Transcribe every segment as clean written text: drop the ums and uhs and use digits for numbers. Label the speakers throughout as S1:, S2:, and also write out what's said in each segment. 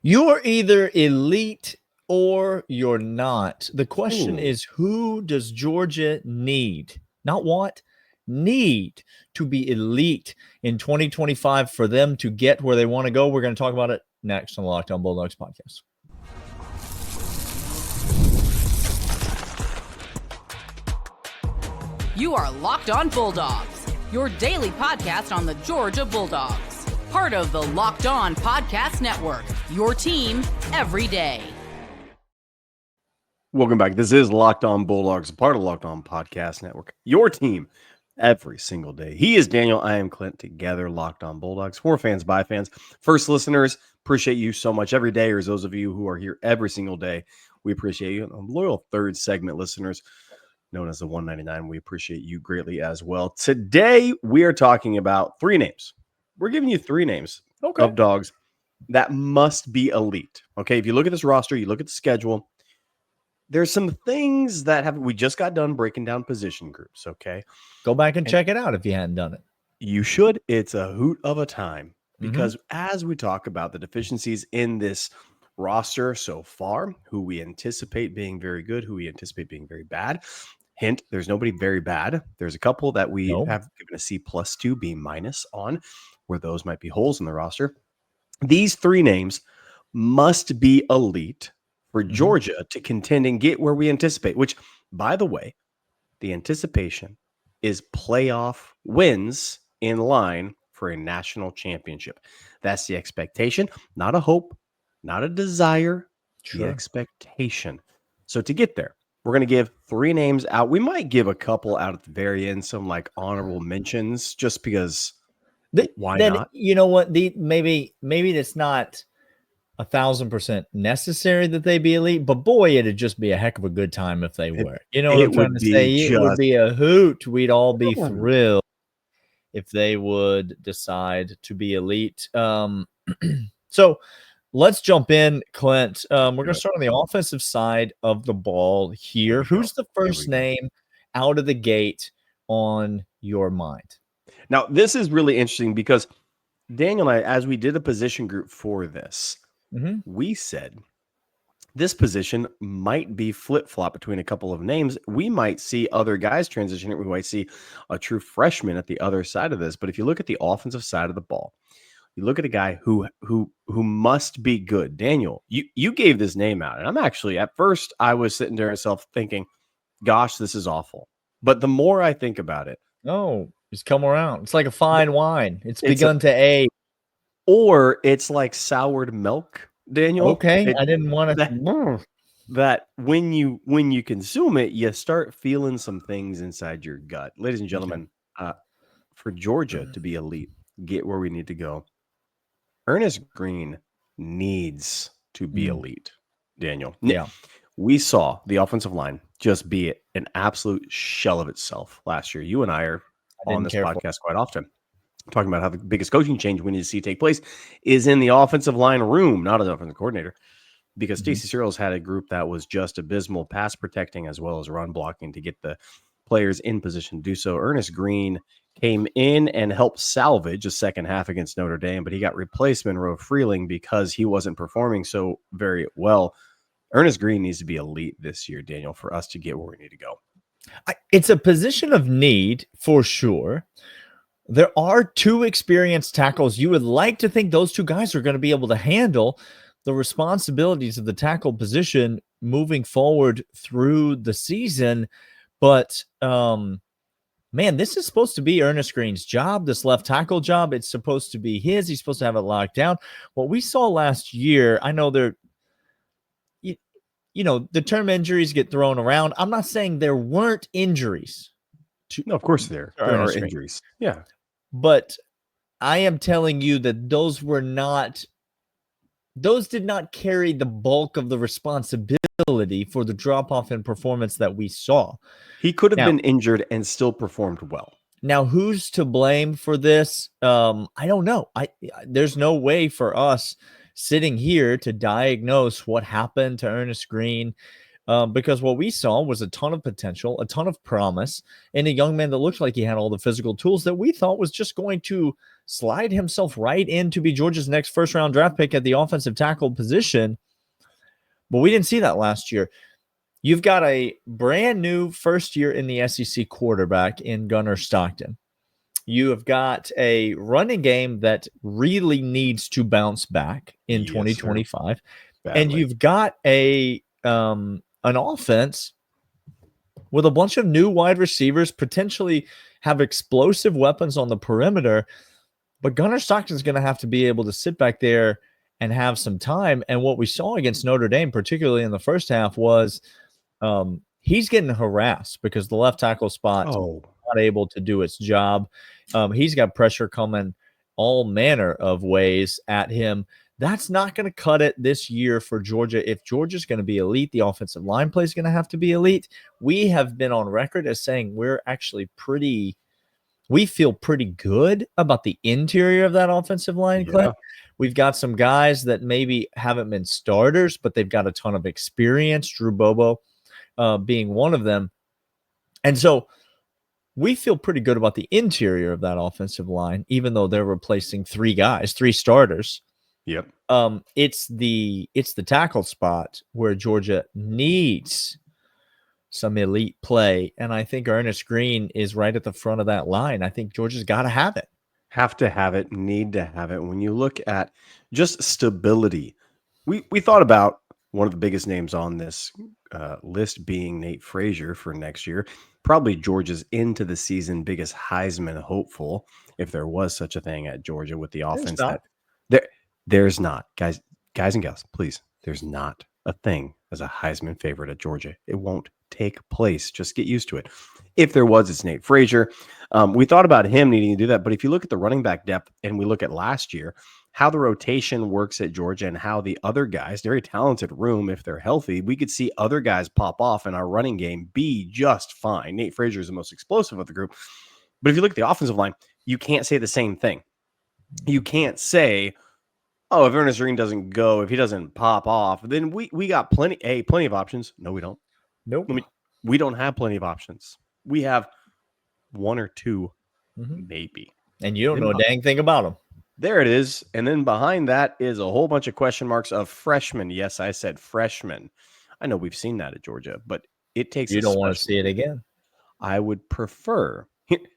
S1: You're either elite or you're not. The question
S2: Ooh.
S1: is, who does Georgia need? Not want, need to be elite in 2025 for them to get where they want to go. We're going to talk about it next on the Locked On Bulldogs podcast.
S3: You are Locked On Bulldogs, your daily podcast on the Georgia Bulldogs. Part of the Locked On Podcast Network, your team every day.
S2: Welcome back. This is Locked On Bulldogs, a part of the Locked On Podcast Network, your team every single day. He is Daniel. I am Clint. Together, Locked On Bulldogs, for fans, by fans. First listeners, appreciate you so much every day, or those of you who are here every single day, we appreciate you. Loyal third segment listeners, known as the 199, we appreciate you greatly as well. Today, we are talking about three names. We're giving you three names of dogs that must be elite. Okay, if you look at this roster, you look at the schedule, there's some things that we just got done breaking down position groups, okay?
S1: Go back and check it out if you hadn't done it.
S2: You should. It's a hoot of a time because as we talk about the deficiencies in this roster so far, who we anticipate being very good, who we anticipate being very bad. Hint, there's nobody very bad. There's a couple that we have given a C+ to B- on, where those might be holes in the roster. These three names must be elite for Georgia to contend and get where we anticipate, which, by the way, the anticipation is playoff wins in line for a national championship. That's the expectation, not a hope, not a desire, the expectation. So to get there, we're going to give three names out. We might give a couple out at the very end, some like honorable mentions, just because why not?
S1: You know what? Maybe that's not 1,000% necessary that they be elite, but boy, it'd just be a heck of a good time if they were. You know what I'm trying to say? It would be a hoot. We'd all be thrilled if they would decide to be elite. So let's jump in, Clint. We're going to start on the offensive side of the ball here. Who's the first name out of the gate on your mind?
S2: Now, this is really interesting because Daniel and I, as we did a position group for this, we said this position might be flip-flop between a couple of names. We might see other guys transition it. We might see a true freshman at the other side of this. But if you look at the offensive side of the ball, you look at a guy who must be good. Daniel, you gave this name out. And I'm actually, at first, I was sitting there myself thinking, gosh, this is awful. But the more I think about it.
S1: It's come around. It's like a fine wine. It's begun to age.
S2: Or it's like soured milk, Daniel.
S1: Okay, I didn't want to.
S2: That when you consume it, you start feeling some things inside your gut. Ladies and gentlemen, for Georgia to be elite, get where we need to go, Ernest Greene needs to be elite, Daniel.
S1: Yeah.
S2: We saw the offensive line just be an absolute shell of itself last year. You and I are on this podcast quite often, talking about how the biggest coaching change we need to see take place is in the offensive line room, not as an offensive coordinator, because Stacey Searles had a group that was just abysmal pass protecting as well as run blocking to get the players in position to do so. Ernest Greene came in and helped salvage a second half against Notre Dame, but he got replaced Monroe Freeling because he wasn't performing so very well. Ernest Greene needs to be elite this year, Daniel, for us to get where we need to go.
S1: It's a position of need for sure. There are two experienced tackles. You would like to think those two guys are going to be able to handle the responsibilities of the tackle position moving forward through the season. But, man, this is supposed to be Ernest Greene's job, this left tackle job. It's supposed to be his. He's supposed to have it locked down. What we saw last year, I know the term injuries get thrown around. I'm not saying there weren't injuries.
S2: No, of course there are injuries. Yeah.
S1: But I am telling you that those did not carry the bulk of the responsibility for the drop-off in performance that we saw.
S2: He could have been injured and still performed well.
S1: Now, who's to blame for this? I don't know. There's no way for us sitting here to diagnose what happened to Ernest Greene. because what we saw was a ton of potential, a ton of promise, and a young man that looked like he had all the physical tools that we thought was just going to slide himself right in to be Georgia's next first-round draft pick at the offensive tackle position. But we didn't see that last year. You've got a brand new first year in the SEC quarterback in Gunnar Stockton. You have got a running game that really needs to bounce back in 2025. And you've got an offense with a bunch of new wide receivers, potentially have explosive weapons on the perimeter. But Gunnar Stockton is going to have to be able to sit back there and have some time. And what we saw against Notre Dame, particularly in the first half, was he's getting harassed because the left tackle spot is not able to do its job. He's got pressure coming all manner of ways at him. That's not going to cut it this year for Georgia. If Georgia's going to be elite, the offensive line play is going to have to be elite. We have been on record as saying we're actually we feel pretty good about the interior of that offensive line, Clint. We've got some guys that maybe haven't been starters, but they've got a ton of experience, Drew Bobo being one of them. And so we feel pretty good about the interior of that offensive line, even though they're replacing three starters.
S2: Yep.
S1: It's the tackle spot where Georgia needs some elite play. And I think Ernest Greene is right at the front of that line. I think Georgia's got to have it.
S2: Have to have it, need to have it. When you look at just stability, we thought about one of the biggest names on this list being Nate Frazier for next year. Probably Georgia's into the season biggest Heisman hopeful, if there was such a thing at Georgia with the offense. There's not. Guys and gals, please. There's not a thing as a Heisman favorite at Georgia. It won't take place. Just get used to it. If there was, it's Nate Frazier. We thought about him needing to do that, but if you look at the running back depth and we look at last year, how the rotation works at Georgia and how the other guys, very talented room, if they're healthy, we could see other guys pop off in our running game be just fine. Nate Frazier is the most explosive of the group. But if you look at the offensive line, you can't say the same thing. You can't say, oh, if Ernest Greene doesn't go, if he doesn't pop off, then we got plenty of options. No, we don't.
S1: Nope.
S2: We don't have plenty of options. We have one or two, maybe.
S1: And you don't know a dang thing about them.
S2: There it is. And then behind that is a whole bunch of question marks of freshmen. Yes, I said freshmen. I know we've seen that at Georgia, but it takes.
S1: You don't want to see it again.
S2: I would prefer. It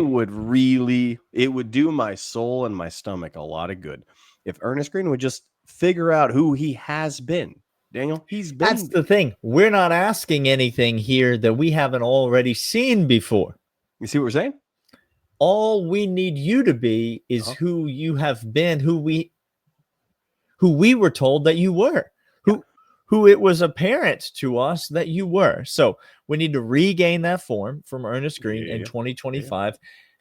S2: would do my soul and my stomach a lot of good if Ernest Greene would just figure out who he has been. Daniel, he's been.
S1: That's the thing. We're not asking anything here that we haven't already seen before.
S2: You see what we're saying?
S1: All we need you to be is who you have been, who we were told that you were, who it was apparent to us that you were. So we need to regain that form from Ernest Greene in 2025.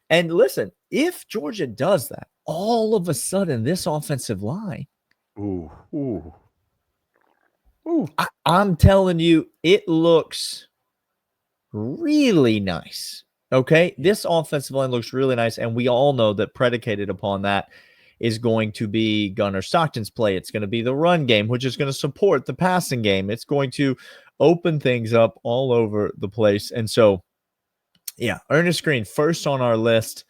S1: And listen, if Georgia does that, all of a sudden this offensive line, I'm telling you, it looks really nice. Okay, this offensive line looks really nice, and we all know that predicated upon that is going to be Gunnar Stockton's play. It's going to be the run game, which is going to support the passing game. It's going to open things up all over the place. And so, yeah, Ernest Greene, first on our list,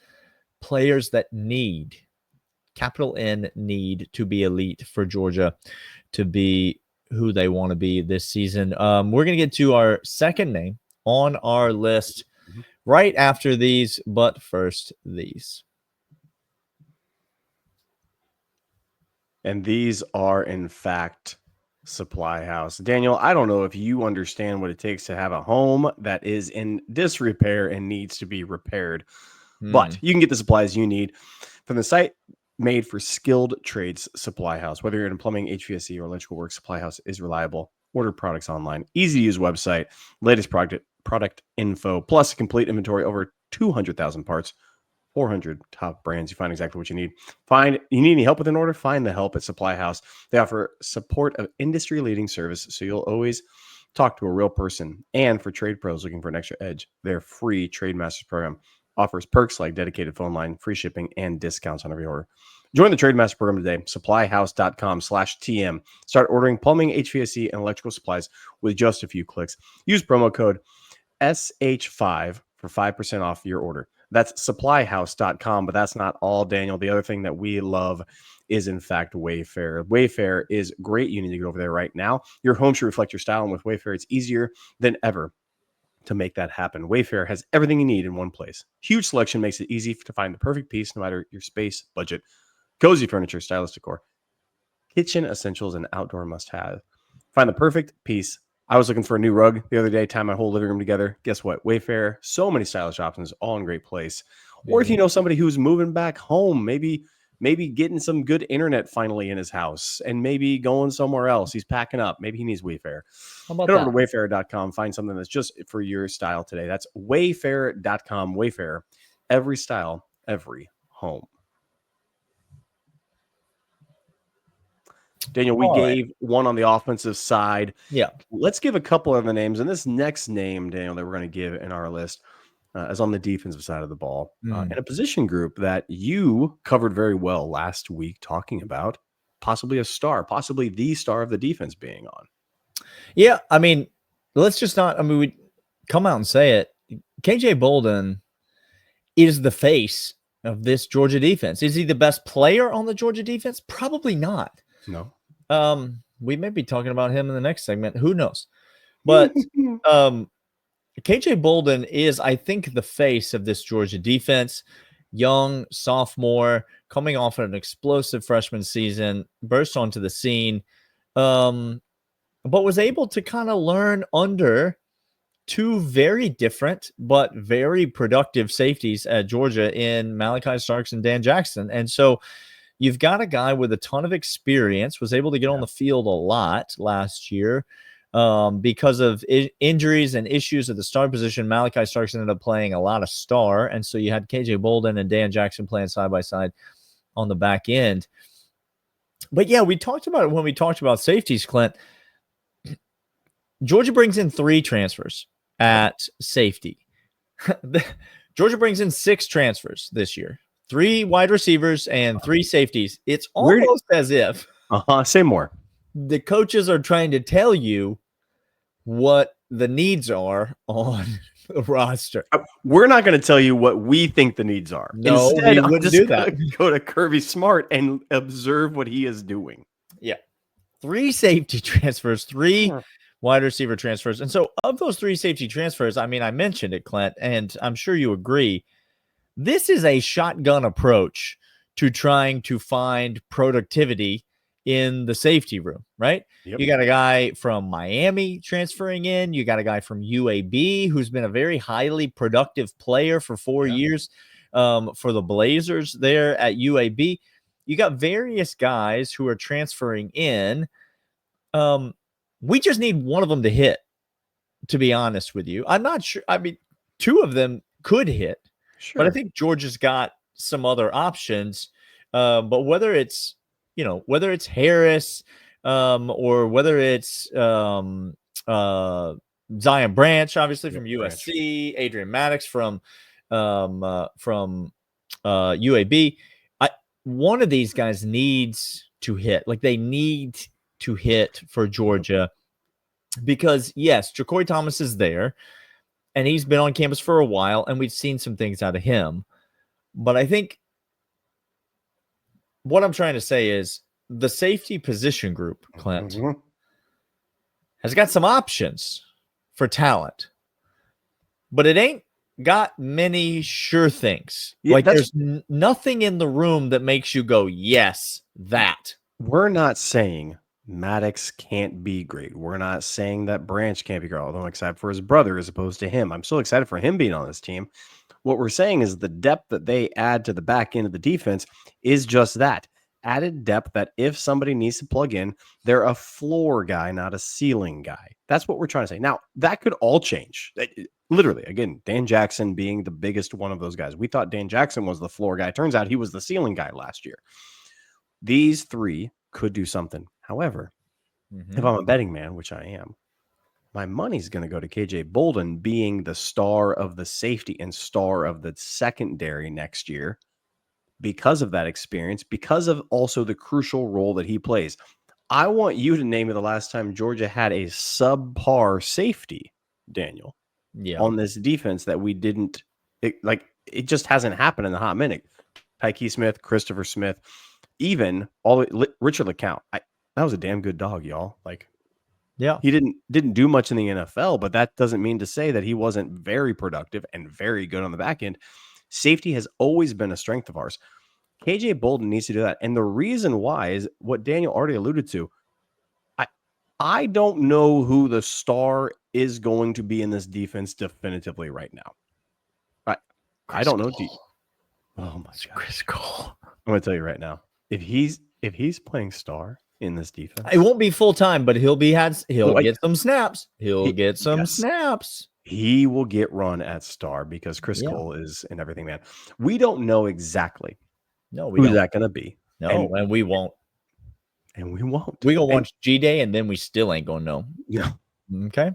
S1: players that need, capital N, need to be elite for Georgia to be who they want to be this season. We're going to get to our second name on our list right after these, but first these.
S2: And these are, in fact, Supply House. Daniel, I don't know if you understand what it takes to have a home that is in disrepair and needs to be repaired, but you can get the supplies you need from the site made for skilled trades, Supply House. Whether you're in plumbing, HVAC, or electrical work, Supply House is reliable. Order products online, easy to use website, latest product info, plus a complete inventory, over 200,000 parts, 400 top brands. You find exactly what you need. You need any help with an order? Find the help at Supply House. They offer support of industry-leading service, so you'll always talk to a real person. And for trade pros looking for an extra edge, their free Trade Masters program offers perks like dedicated phone line, free shipping, and discounts on every order. Join the Trademaster program today, supplyhouse.com/TM. Start ordering plumbing, HVAC, and electrical supplies with just a few clicks. Use promo code SH5 for 5% off your order. That's supplyhouse.com, but that's not all, Daniel. The other thing that we love is, in fact, Wayfair. Wayfair is great. You need to get over there right now. Your home should reflect your style, and with Wayfair, it's easier than ever to make that happen. Wayfair has everything you need in one place. Huge selection makes it easy to find the perfect piece, no matter your space, budget, cozy furniture, stylish decor, kitchen essentials, and outdoor must-have. Find the perfect piece. I was looking for a new rug the other day, tie my whole living room together. Guess what? Wayfair, so many stylish options, all in great place. Or if you know somebody who's moving back home, maybe getting some good internet finally in his house and maybe going somewhere else. He's packing up. Maybe he needs Wayfair. Head over to wayfair.com. Find something that's just for your style today. That's wayfair.com. Wayfair, every style, every home. Daniel, we gave one on the offensive side.
S1: Yeah.
S2: Let's give a couple other names. And this next name, Daniel, that we're going to give in our list is on the defensive side of the ball, in a position group that you covered very well last week, talking about possibly a star, possibly the star of the defense being on.
S1: Yeah, I mean, let's just not, we come out and say it. KJ Bolden is the face of this Georgia defense. Is he the best player on the Georgia defense? Probably not.
S2: No.
S1: We may be talking about him in the next segment. Who knows? But KJ Bolden is, I think, the face of this Georgia defense. Young sophomore, coming off an explosive freshman season, burst onto the scene, but was able to kind of learn under two very different but very productive safeties at Georgia in Malachi Starks and Dan Jackson. And so you've got a guy with a ton of experience, was able to get on the field a lot last year. Because of injuries and issues at the star position, Malachi Starks ended up playing a lot of star. And so you had KJ Bolden and Dan Jackson playing side by side on the back end. But yeah, we talked about it when we talked about safeties, Clint. Georgia brings in 3 transfers at safety. Georgia brings in 6 transfers this year, 3 wide receivers and 3 safeties. It's almost as if
S2: say more.
S1: The coaches are trying to tell you what the needs are on the roster.
S2: We're not going to tell you what we think the needs are.
S1: No,
S2: instead,
S1: we wouldn't do that.
S2: Go to Kirby Smart and observe what he is doing.
S1: Yeah. 3 safety transfers, 3 wide receiver transfers. And so of those 3 safety transfers, I mean, I mentioned it, Clint, and I'm sure you agree. This is a shotgun approach to trying to find productivity in the safety room, right? Yep. You got a guy from Miami transferring in. You got a guy from UAB who's been a very highly productive player for 4 years for the Blazers there at UAB. You got various guys who are transferring in. We just need one of them to hit, to be honest with you. I'm not sure. I mean, 2 of them could hit, but I think Georgia's got some other options. But whether it's Harris or whether it's Zion Branch, obviously from USC, Adrian Maddox from UAB, one of these guys needs to hit. Like, they need to hit for Georgia because, yes, JaCoy Thomas is there and he's been on campus for a while and we've seen some things out of him. But I think what I'm trying to say is the safety position group, Clint, has got some options for talent, but it ain't got many sure things. Yeah, there's nothing in the room that makes you go, yes, that.
S2: We're not saying Maddox can't be great. We're not saying that Branch can't be great, although I'm excited for his brother as opposed to him. I'm so excited for him being on this team. What we're saying is the depth that they add to the back end of the defense is just that. Added depth that if somebody needs to plug in, they're a floor guy, not a ceiling guy. That's what we're trying to say. Now, that could all change. Literally, again, Dan Jackson being the biggest one of those guys. We thought Dan Jackson was the floor guy. Turns out he was the ceiling guy last year. These 3 could do something. However, if I'm a betting man, which I am, my money's going to go to KJ Bolden being the star of the safety and star of the secondary next year because of that experience, because of also the crucial role that he plays. I want you to name me the last time Georgia had a subpar safety, Daniel, on this defense that we didn't it just hasn't happened in the hot minute. Tyke Smith, Christopher Smith, even Richard LeCount. That was a damn good dog, y'all. He didn't do much in the NFL, but that doesn't mean to say that he wasn't very productive and very good on the back end. Safety has always been a strength of ours. KJ Bolden needs to do that. And the reason why is what Daniel already alluded to. I don't know who the star is going to be in this defense definitively right now. I don't know. Oh my God.
S1: Chris Cole.
S2: I'm going to tell you right now. If he's playing star in this defense,
S1: it won't be full time, but he'll get some snaps. He'll get some snaps.
S2: He will get run at star because Chris Cole is in everything, man. We don't know exactly who's that going to be.
S1: No, and we won't.
S2: And we won't.
S1: We gonna watch G-Day, and then we still ain't gonna know.
S2: Yeah.
S1: Okay.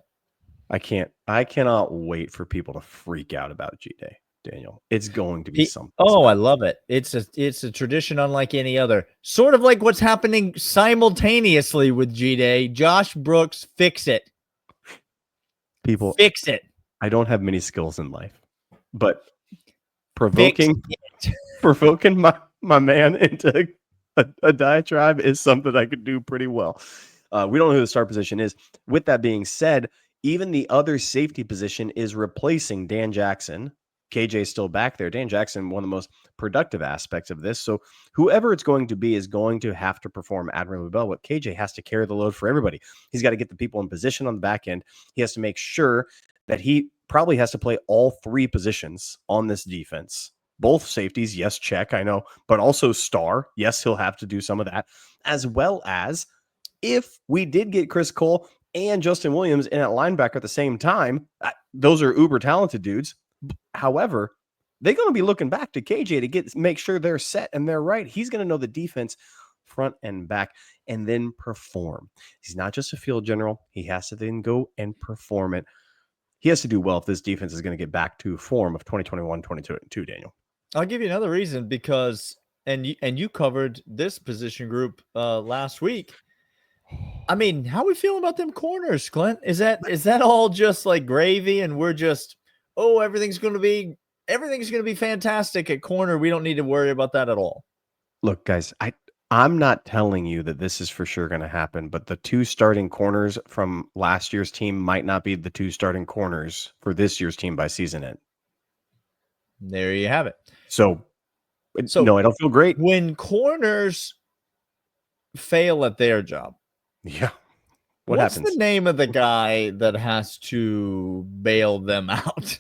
S2: I cannot wait for people to freak out about G-Day, Daniel. It's going to be something.
S1: I love it. It's a tradition unlike any other. Sort of like what's happening simultaneously with G-Day. Josh Brooks, fix it.
S2: People
S1: fix it.
S2: I don't have many skills in life, but provoking my man into a diatribe is something I could do pretty well. We don't know who the star position is. With that being said, even the other safety position is replacing Dan Jackson. KJ's still back there. Dan Jackson, one of the most productive aspects of this. So whoever it's going to be is going to have to perform admirably well. But KJ has to carry the load for everybody. He's got to get the people in position on the back end. He has to make sure that he probably has to play all three positions on this defense. Both safeties, yes, check, I know, but also star, yes, he'll have to do some of that, as well as if we did get Chris Cole and Justin Williams in at linebacker at the same time, those are uber talented dudes. However, they're going to be looking back to KJ to make sure they're set and they're right. He's going to know the defense front and back and then perform. He's not just a field general. He has to then go and perform it. He has to do well if this defense is going to get back to form of 2021-22, Daniel.
S1: I'll give you another reason because, and you covered this position group last week. I mean, how we feeling about them corners, Clint? Is that all just like gravy and we're just, everything's going to be fantastic at corner. We don't need to worry about that at all.
S2: Look, guys, I'm not telling you that this is for sure going to happen, but the two starting corners from last year's team might not be the two starting corners for this year's team by season end.
S1: There you have it.
S2: So no, I don't feel great.
S1: When corners fail at their job.
S2: Yeah.
S1: What's the name of the guy that has to bail them out?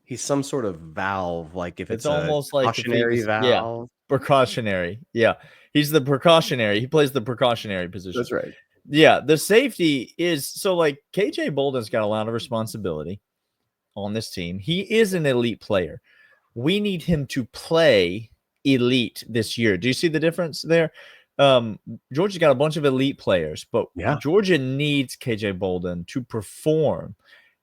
S2: He's some sort of valve, like if it's
S1: almost like
S2: precautionary valve.
S1: Yeah, precautionary. Yeah. He's the precautionary. He plays the precautionary position.
S2: That's right.
S1: Yeah. The safety is so like KJ Bolden's got a lot of responsibility on this team. He is an elite player. We need him to play elite this year. Do you see the difference there? Georgia's got a bunch of elite players, but Georgia needs KJ Bolden to perform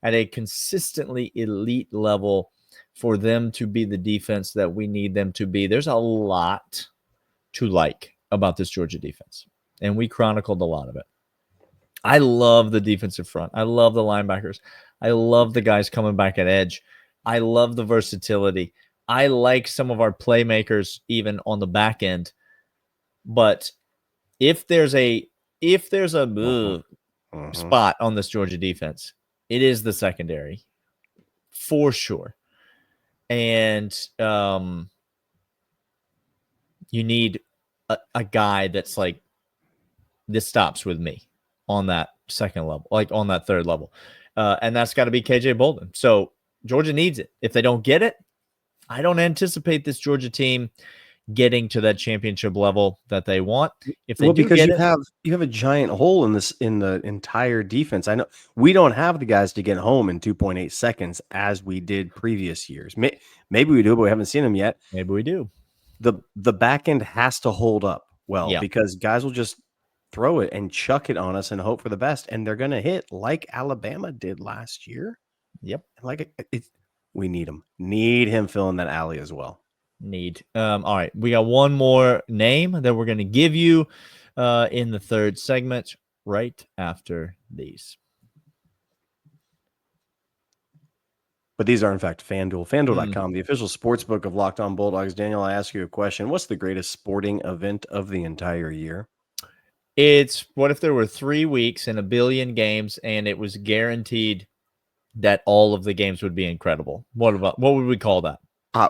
S1: at a consistently elite level for them to be the defense that we need them to be. There's a lot to like about this Georgia defense, and we chronicled a lot of it. I love the defensive front. I love the linebackers. I love the guys coming back at edge. I love the versatility. I like some of our playmakers even on the back end. But if there's a spot on this Georgia defense, it is the secondary for sure. And you need a guy that's like, this stops with me on that second level, like on that third level. And that's got to be KJ Bolden. So Georgia needs it. If they don't get it, I don't anticipate this Georgia team getting to that championship level that they want. If they do get
S2: you have a giant hole in the entire defense. I know we don't have the guys to get home in 2.8 seconds as we did previous years. Maybe we do, but we haven't seen them yet.
S1: Maybe we do.
S2: The back end has to hold up because guys will just throw it and chuck it on us and hope for the best, and they're going to hit like Alabama did last year.
S1: Yep.
S2: We need him. Need him filling that alley as well.
S1: Need. All right, we got one more name that we're going to give you in the third segment right after these.
S2: But these are, in fact, FanDuel. FanDuel.com, the official sportsbook of Locked On Bulldogs. Daniel, I ask you a question. What's the greatest sporting event of the entire year?
S1: It's what if there were 3 weeks and 1 billion games and it was guaranteed that all of the games would be incredible? What would we call that?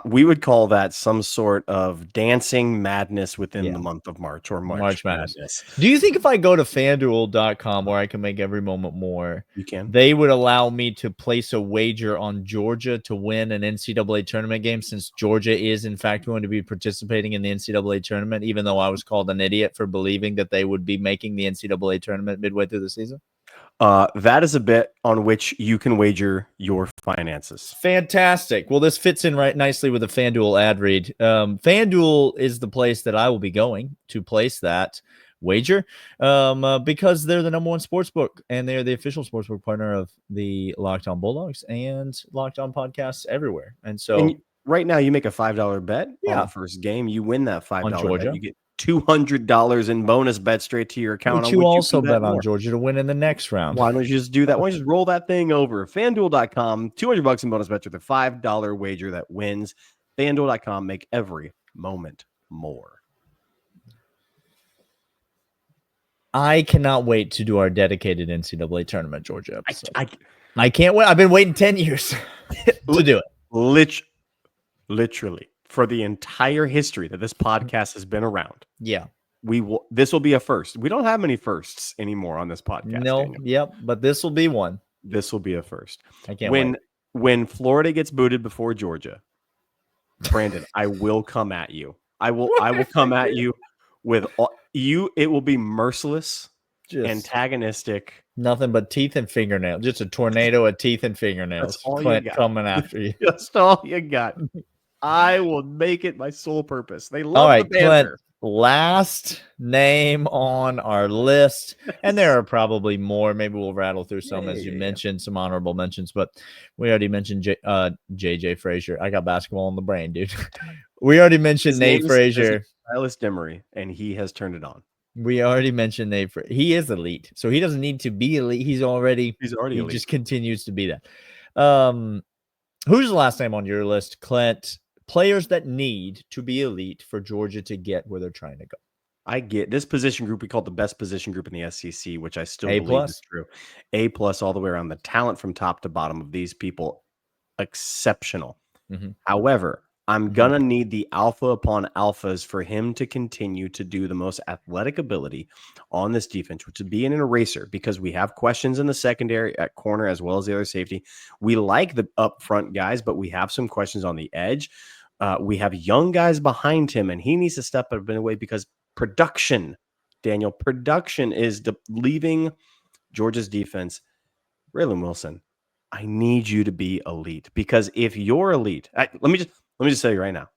S2: We would call that some sort of dancing madness within the month of March, or March Madness.
S1: Do you think if I go to FanDuel.com where I can make every moment more,
S2: you can?
S1: They would allow me to place a wager on Georgia to win an NCAA tournament game, since Georgia is in fact going to be participating in the NCAA tournament, even though I was called an idiot for believing that they would be making the NCAA tournament midway through the season?
S2: That is a bet on which you can wager your finances.
S1: Fantastic. Well, this fits in right nicely with the FanDuel ad read. FanDuel is the place that I will be going to place that wager because they're the number one sportsbook, and they're the official sportsbook partner of the Locked On Bulldogs and Locked On podcasts everywhere. And so
S2: right now you make a $5 bet on the first game. You win that $5 bet. You get $200 in bonus bet straight to your account.
S1: But you also bet on Georgia to win in the next round.
S2: Why don't you just do that? Why don't you just roll that thing over? FanDuel.com, $200 in bonus bets with a $5 wager that wins. FanDuel.com, make every moment more.
S1: I cannot wait to do our dedicated NCAA tournament Georgia episode. I can't wait. I've been waiting 10 years to do
S2: it. Literally. For the entire history that this podcast has been around.
S1: Yeah.
S2: This will be a first. We don't have many firsts anymore on this podcast.
S1: No,
S2: Daniel.
S1: Yep, but this will be one.
S2: This will be a first.
S1: I can't wait.
S2: When Florida gets booted before Georgia, Brandon, I will come at you. I will come at you with you. It will be merciless, antagonistic.
S1: Nothing but teeth and fingernails. Just a tornado of teeth and fingernails.
S2: That's all
S1: Clint
S2: you got.
S1: Coming after you.
S2: That's all you got. I will make it my sole purpose. They love
S1: all right,
S2: the banter.
S1: Clint, last name on our list, and there are probably more. Maybe we'll rattle through some as you mentioned, some honorable mentions, but we already mentioned JJ Frazier. I got basketball in the brain, dude. We already mentioned Nate Frazier.
S2: Silas Demery, and he has turned it on.
S1: We already mentioned Nate Frazier. He is elite, so he doesn't need to be elite. He's already
S2: elite.
S1: Just continues to be that. Who's the last name on your list, Clint? Players that need to be elite for Georgia to get where they're trying to go.
S2: I get this position group. We call it the best position group in the SEC, which I still believe is true. A+ all the way around. The talent from top to bottom of these people, exceptional.
S1: Mm-hmm.
S2: However, I'm going to need the alpha upon alphas for him to continue to do the most athletic ability on this defense, which would be an eraser, because we have questions in the secondary at corner as well as the other safety. We like the up front guys, but we have some questions on the edge. We have young guys behind him, and he needs to step up in a way because production is leaving Georgia's defense. Raylen Wilson, I need you to be elite, because if you're elite, let me just say right now,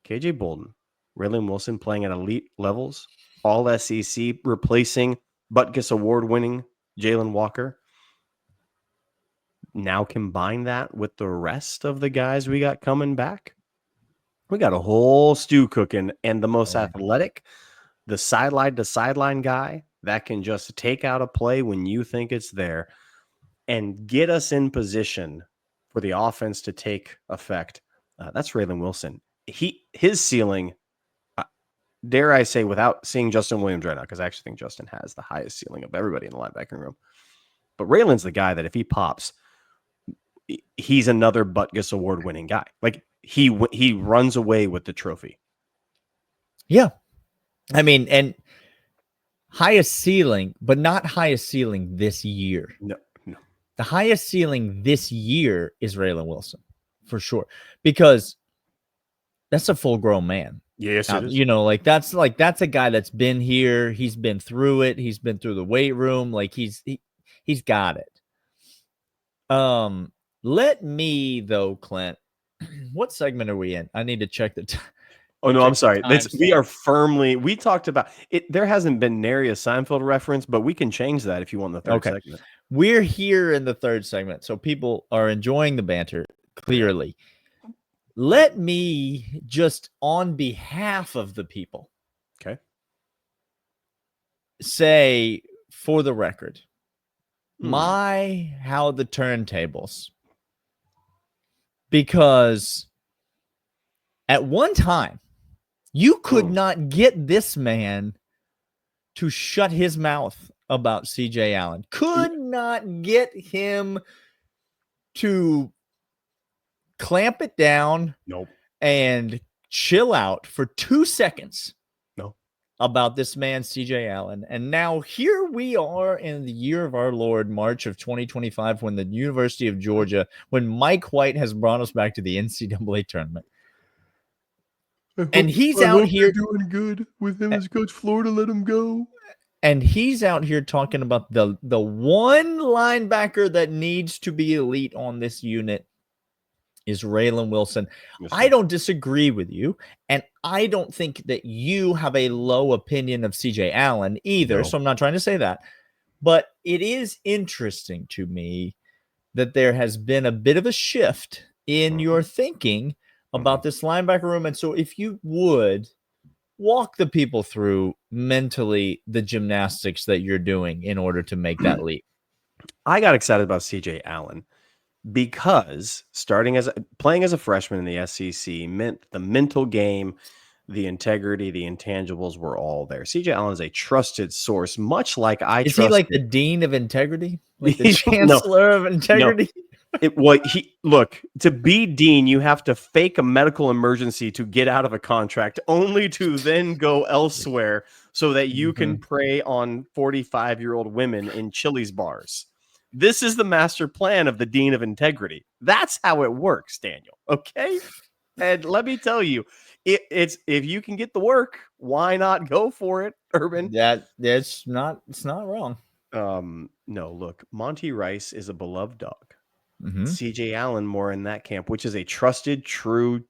S2: KJ Bolden, Raylen Wilson playing at elite levels, all SEC, replacing Butkus award-winning Jalen Walker. Now combine that with the rest of the guys we got coming back. We got a whole stew cooking, and the most athletic, the sideline to sideline guy that can just take out a play when you think it's there and get us in position for the offense to take effect. That's Raylen Wilson. His ceiling, dare I say, without seeing Justin Williams right now, because I actually think Justin has the highest ceiling of everybody in the linebacking room. But Raylen's the guy that if he pops, he's another Butkus award-winning guy. Like, he runs away with the trophy.
S1: Yeah. I mean, and highest ceiling, but not highest ceiling this year.
S2: No.
S1: The highest ceiling this year is Raylen Wilson, for sure, because that's a full-grown man.
S2: Yes, it is.
S1: You know, that's a guy that's been here. He's been through it. He's been through the weight room. Like, he's got it. Let me, though, Clint, what segment are we in? I need to check the time.
S2: Oh, no, I'm sorry. We talked about it. There hasn't been nary a Seinfeld reference, but we can change that if you want the third segment.
S1: We're here in the third segment, so people are enjoying the banter, clearly. let me just on behalf of the people say for the record, how the turntables, because at one time you could not get this man to shut his mouth about CJ Allen. Could not get him to clamp it down and chill out for 2 seconds about this man, CJ Allen. And now here we are in the year of our Lord, March of 2025, when the University of Georgia, when Mike White has brought us back to the NCAA tournament. And he's out here
S2: doing good with him as coach. Florida let him go.
S1: And he's out here talking about the one linebacker that needs to be elite on this unit is Raylen Wilson. Yes, I don't disagree with you, and I don't think that you have a low opinion of CJ Allen either, so I'm not trying to say that. But it is interesting to me that there has been a bit of a shift in your thinking about this linebacker room. And so if you would walk the people through mentally the gymnastics that you're doing in order to make that leap.
S2: I got excited about CJ Allen because playing as a freshman in the SEC meant the mental game, the integrity, the intangibles were all there. CJ Allen is a trusted source, much like
S1: Is he like the dean of integrity? Like the chancellor of integrity?
S2: Look, to be dean, you have to fake a medical emergency to get out of a contract, only to then go elsewhere so that you can prey on 45-year-old women in Chili's bars. This is the master plan of the dean of integrity. That's how it works, Daniel. Okay? And let me tell you, it's if you can get the work, why not go for it, Urban?
S1: It's not wrong.
S2: No, look, Monty Rice is a beloved dog. CJ Allen more in that camp, which is a trusted, true,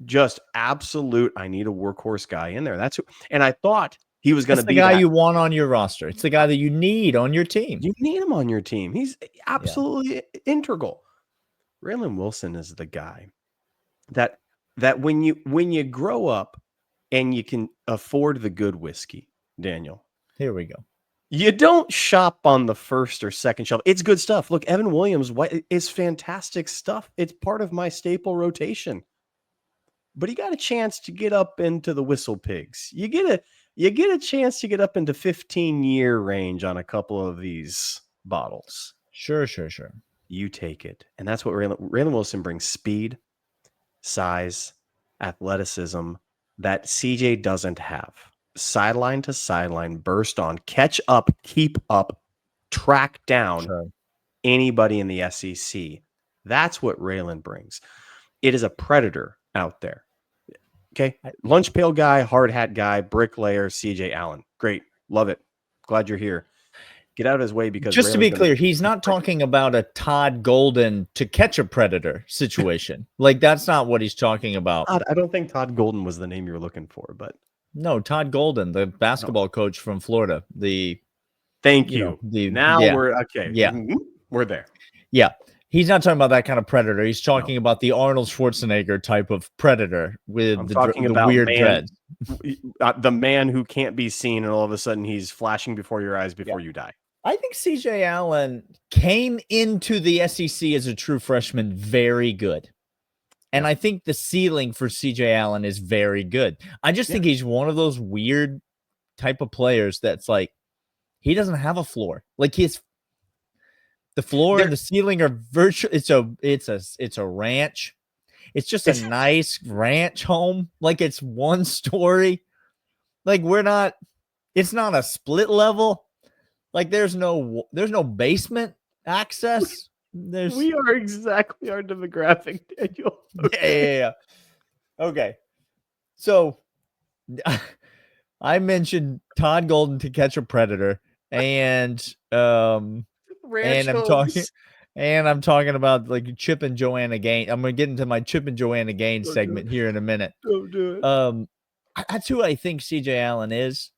S2: just absolute. I need a workhorse guy in there. And I thought he was going to be
S1: the guy you want on your roster. It's the guy that you need on your team.
S2: You need him on your team. He's absolutely integral. Raylen Wilson is the guy that when you grow up and you can afford the good whiskey, Daniel.
S1: Here we go.
S2: You don't shop on the first or second shelf. It's good stuff. Look, Evan Williams is fantastic stuff. It's part of my staple rotation. But he got a chance to get up into the Whistle Pigs. You get a chance to get up into 15-year range on a couple of these bottles.
S1: Sure.
S2: You take it. And that's what Raylen Wilson brings: speed, size, athleticism that CJ doesn't have. Sideline to sideline, burst on, catch up, keep up, track down anybody in the SEC. That's what Raylen brings. It is a predator out there. Okay. Lunch pail guy, hard hat guy, bricklayer, CJ Allen. Great. Love it. Glad you're here. Get out of his way, because
S1: just to be clear, he's not talking about a Todd Golden to catch a predator situation. Like, that's not what he's talking about.
S2: I don't think Todd Golden was the name you were looking for, but
S1: no, Todd Golden, the basketball coach from Florida.
S2: Thank you. We're okay.
S1: Yeah,
S2: we're there.
S1: Yeah, he's not talking about that kind of predator. He's talking about the Arnold Schwarzenegger type of predator with the weird dreads.
S2: The man who can't be seen, and all of a sudden he's flashing before your eyes before you die.
S1: I think CJ Allen came into the SEC as a true freshman very good. And I think the ceiling for CJ Allen is very good. I just think he's one of those weird type of players that's like, he doesn't have a floor. Like, the floor and the ceiling are virtual. It's a ranch. It's just a nice ranch home. Like, it's one story. Like, it's not a split level. Like, there's no basement access.
S2: We are exactly our demographic, Daniel.
S1: Okay. Yeah. Okay. So I mentioned Todd Golden to catch a predator, and I'm talking about like Chip and Joanna Gaines. I'm gonna get into my Chip and Joanna Gaines segment here in a minute.
S2: Don't do it.
S1: That's who I think CJ Allen is.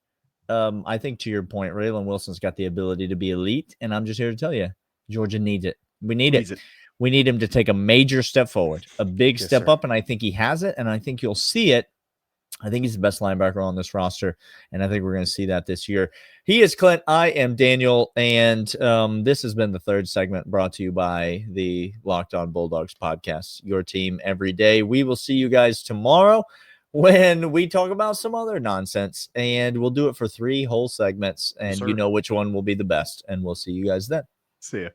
S1: I think, to your point, Raylen Wilson's got the ability to be elite, and I'm just here to tell you, Georgia needs it. We need it. We need him to take a major step forward, a big
S2: Yes,
S1: step
S2: sir.
S1: up, and I think he has it, and I think you'll see it. I think he's the best linebacker on this roster, and I think we're going to see that this year. He is Clint. I am Daniel, and this has been the third segment brought to you by the Locked On Bulldogs podcast, your team every day. We will see you guys tomorrow when we talk about some other nonsense, and we'll do it for 3 whole segments, and you know which one will be the best, and we'll see you guys then.
S2: See ya.